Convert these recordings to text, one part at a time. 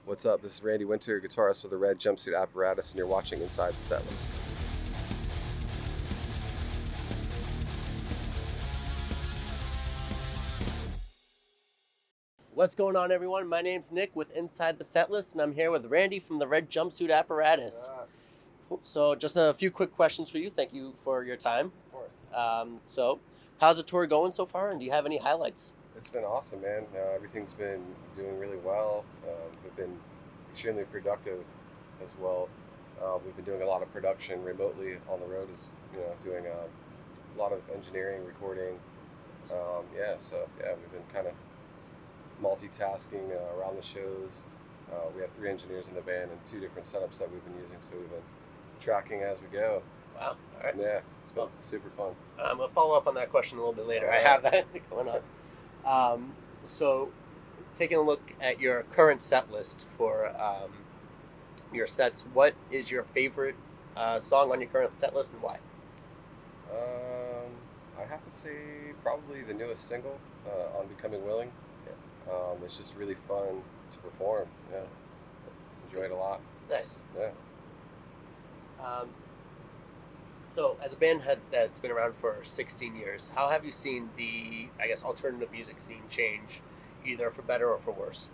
What's up? This is Randy Winter, guitarist with the red Jumpsuit Apparatus, and you're watching Inside the Setlist. What's going on, everyone? My name's Nick with Inside the Setlist, and I'm here with Randy from the red Jumpsuit Apparatus. So just a few quick questions for you. Thank you for your time. Of course. So how's the tour going so far, and do you have any highlights? It's been awesome, man. Everything's been doing really well. We've been extremely productive as well. We've been doing a lot of production remotely on the road, doing a lot of engineering, recording. We've been kind of multitasking around the shows. We have 3 engineers in the band and 2 different setups that we've been using, so we've been tracking as we go. Wow. All right. Yeah, it's been super fun. I'm going to follow up on that question a little bit later. All right. I have that going on. So taking a look at your current set list for your sets, what is your favorite song on your current set list and why? I'd have to say probably the newest single, On Becoming Willing. It's just really fun to perform. Yeah, enjoy it a lot. Nice. Yeah. So as a band that's been around for 16 years, how have you seen the, alternative music scene change, either for better or for worse?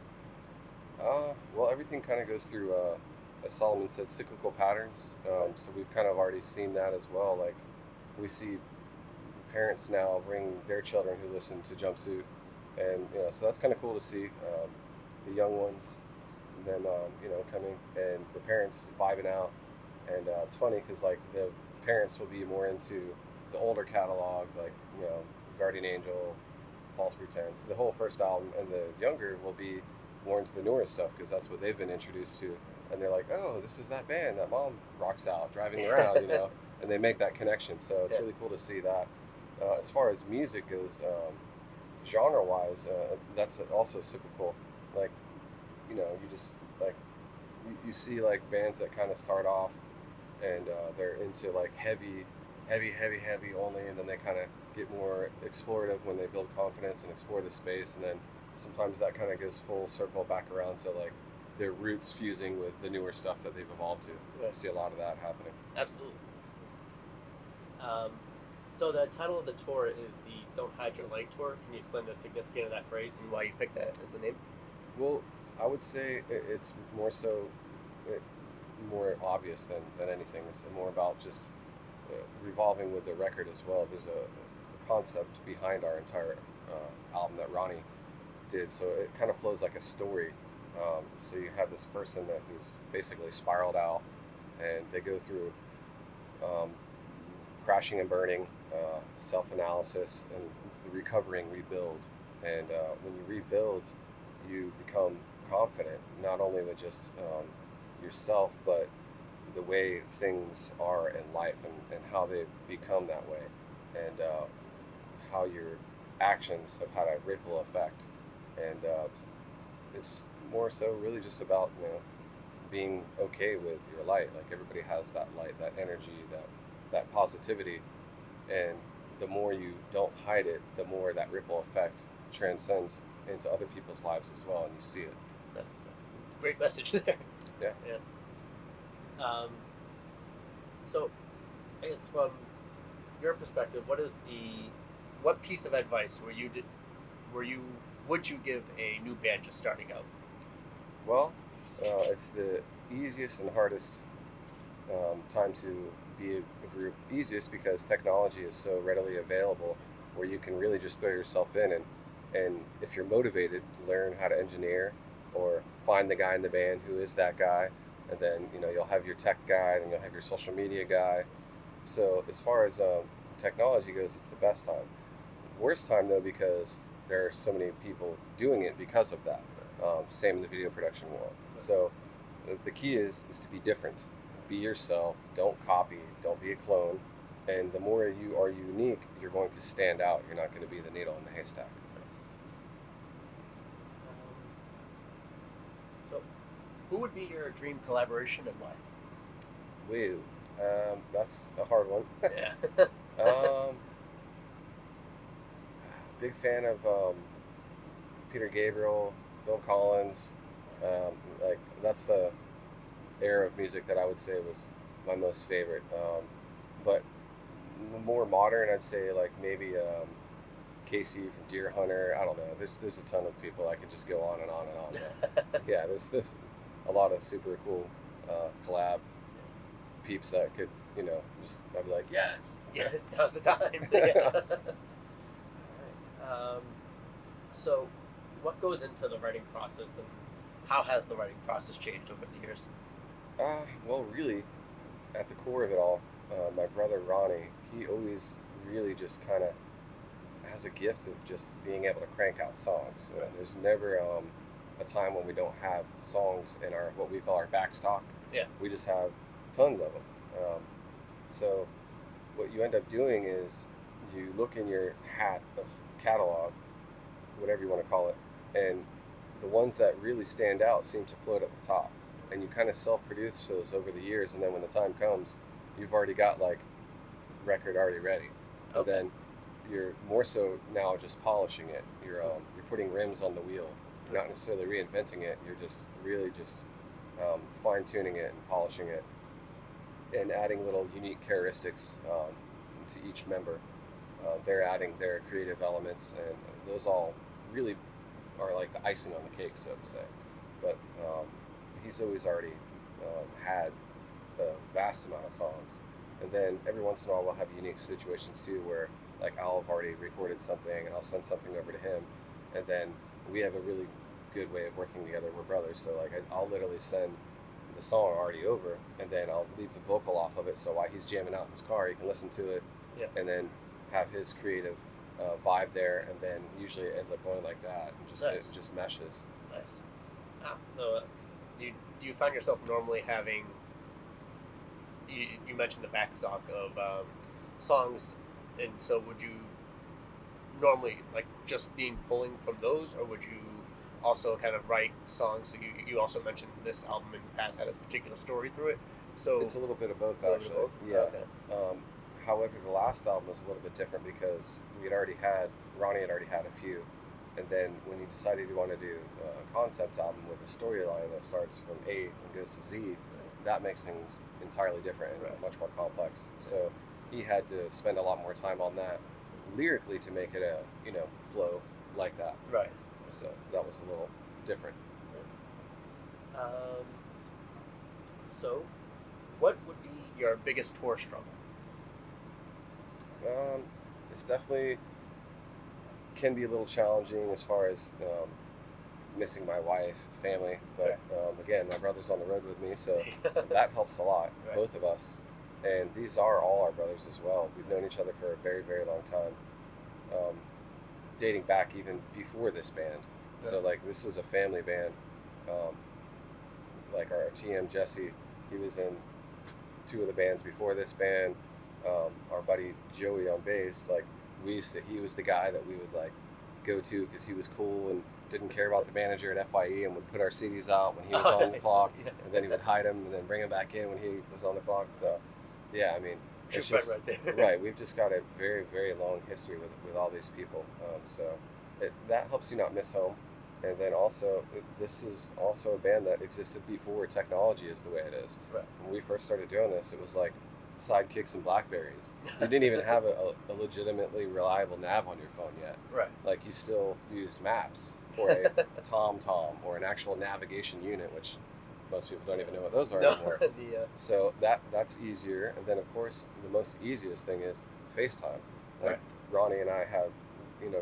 Well, everything kind of goes through, as Solomon said, cyclical patterns. So we've kind of already seen that as well. Like, we see parents now bring their children who listen to Jumpsuit, and so that's kind of cool to see. The young ones, and then coming, and the parents vibing out, and it's funny because like the parents will be more into the older catalog, like Guardian Angel, False Pretense, the whole first album, and the younger will be more into the newer stuff because that's what they've been introduced to, and they're like, oh, this is that band that mom rocks out driving around, and they make that connection. So it's really cool to see that. As far as music goes, genre-wise, that's also cyclical. Like, you just like you see like bands that kind of start off and they're into like heavy only, and then they kind of get more explorative when they build confidence and explore the space, and then sometimes that kind of goes full circle back around to like their roots fusing with the newer stuff that they've evolved to. Yeah. You see a lot of that happening. Absolutely. So the title of the tour is the Don't Hide Your Light Tour. Can you explain the significance of that phrase and why you picked that as the name? Well, I would say it's more so more obvious than anything. It's more about just revolving with the record as well. There's a concept behind our entire album that Ronnie did, so it kind of flows like a story. So you have this person who's basically spiraled out, and they go through crashing and burning, self-analysis, and the recovering rebuild. And when you rebuild, you become confident, not only with just yourself, but the way things are in life, and how they've become that way, and how your actions have had a ripple effect. And it's more so really just about being okay with your light. Like, everybody has that light, that energy, that positivity, and the more you don't hide it, the more that ripple effect transcends into other people's lives as well, and you see it. That's a great message there. Yeah. So, I guess from your perspective, what piece of advice would you give a new band just starting out? Well, it's the easiest and hardest time to be a group. Easiest because technology is so readily available, where you can really just throw yourself in, and if you're motivated, learn how to engineer, or find the guy in the band who is that guy, and then you'll have your tech guy, and you'll have your social media guy. So as far as technology goes, it's the best time. Worst time though, because there are so many people doing it because of that. Same in the video production world. So the key is to be different. Be yourself. Don't copy. Don't be a clone. And the more you are unique, you're going to stand out. You're not going to be the needle in the haystack. Nice. So, who would be your dream collaboration and why? Woo. That's a hard one. Yeah. Big fan of Peter Gabriel, Phil Collins, Like that's the era of music that I would say was my most favorite. But more modern, I'd say like maybe Casey from Deer Hunter. I don't know. There's a ton of people. I could just go on and on and on. But yeah, there's a lot of super cool collab peeps that could just I'd be like yes. Yeah, now's the time. Yeah. All right. So, what goes into the writing process, and how has the writing process changed over the years? Well, really, at the core of it all, my brother Ronnie, he always really just kind of has a gift of just being able to crank out songs. There's never a time when we don't have songs in our what we call our back stock. Yeah. We just have tons of them. So what you end up doing is you look in your hat of catalog, whatever you want to call it, and the ones that really stand out seem to float at the top. And you kind of self-produce those over the years, and then when the time comes, you've already got like record already ready. Okay. And then you're more so now just polishing it. You're putting rims on the wheel. You're not necessarily reinventing it. You're just really just fine-tuning it and polishing it, and adding little unique characteristics to each member. They're adding their creative elements, and those all really are like the icing on the cake, so to say. But he's always already had a vast amount of songs. And then every once in a while we'll have unique situations too where like I'll have already recorded something and I'll send something over to him, and then we have a really good way of working together. We're brothers, so like I'll literally send the song already over, and then I'll leave the vocal off of it, so while he's jamming out in his car he can listen to it. Yeah. And then have his creative vibe there, and then usually it ends up going like that, and just Nice. it just meshes. Nice. So, do you find yourself normally having? You mentioned the backstock of songs, and so would you normally like just being pulling from those, or would you also kind of write songs? You also mentioned this album in the past had a particular story through it, so It's a little bit of both, a little bit actually. of both? Yeah. Okay. However, the last album was a little bit different because Ronnie had already had a few, and then when you decided you want to do a concept album with a storyline that starts from A and goes to Z, that makes things entirely different and Right. much more complex. So he had to spend a lot more time on that lyrically to make it a flow like that. Right. So that was a little different. So, what would be your biggest tour struggle? It's definitely can be a little challenging as far as missing my wife, family, but again, my brother's on the road with me, so that helps a lot, Right. both of us. And these are all our brothers as well. We've known each other for a very, very long time, dating back even before this band. Yeah. So like this is a family band. Like our TM Jesse, he was in two of the bands before this band. Our buddy Joey on bass, like he was the guy that we would like go to because he was cool and didn't care about the manager at FYE, and would put our CDs out when he was on the Nice. clock, Yeah. and then he would hide them and then bring them back in when he was on the clock. So yeah, I mean, True it's friend just right there. right. We've just got a very, very long history with all these people, so that helps you not miss home. And then also, this is also a band that existed before technology is the way it is. Right. When we first started doing this, it was like Sidekicks and Blackberries. You didn't even have a legitimately reliable nav on your phone yet. Right. Like you still used maps or a TomTom or an actual navigation unit, which most people don't even know what those are anymore. So that's easier. And then of course the most easiest thing is FaceTime. Like Right. Ronnie and I have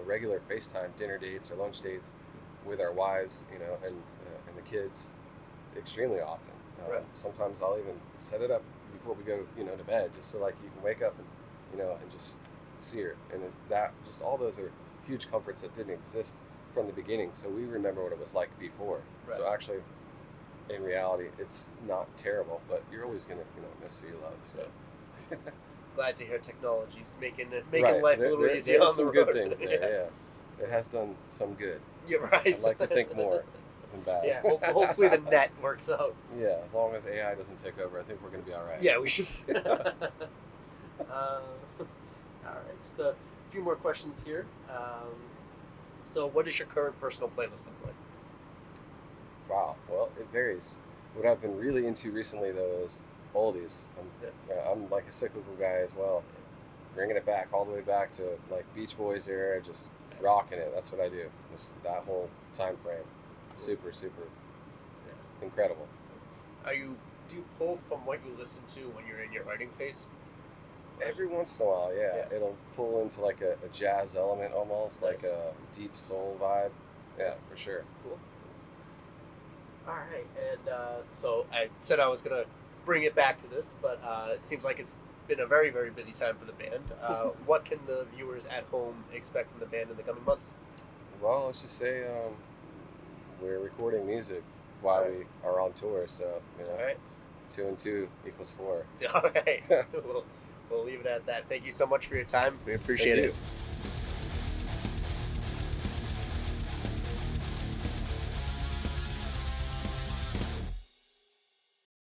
regular FaceTime dinner dates or lunch dates with our wives, and the kids extremely often. Right. Sometimes I'll even set it up before we go to bed, just so like you can wake up and just see her. And that just all those are huge comforts that didn't exist from the beginning, so we remember what it was like before. Right. So actually in reality it's not terrible, but you're always gonna miss who you love. So Glad to hear technology's making right. life a little easier there's on the some road. good things there. Yeah, it has done some good. You're right. I'd like to think more than bad. Yeah, hopefully the net works out. Yeah, as long as AI doesn't take over, I think we're going to be all right. Yeah, we should. All right, just a few more questions here. So, what does your current personal playlist look like? Wow. Well, it varies. What I've been really into recently, though, is oldies. I'm like a cyclical guy as well, bringing it back all the way back to like Beach Boys era, just Yes. rocking it. That's what I do. Just that whole time frame, Cool. super, super Yeah. incredible. Do you pull from what you listen to when you're in your writing phase? Every once in a while, yeah, Yeah. it'll pull into like a jazz element almost, like Nice. a deep soul vibe. Yeah, for sure. Cool. All right, and so I said I was gonna bring it back to this, but it seems like it's been a very, very busy time for the band. What can the viewers at home expect from the band in the coming months? Well, let's just say we're recording music while Right. we are on tour, so All right, 2 and 2 equals 4. all right. we'll leave it at that. Thank you so much for your time. We appreciate Thank it. you.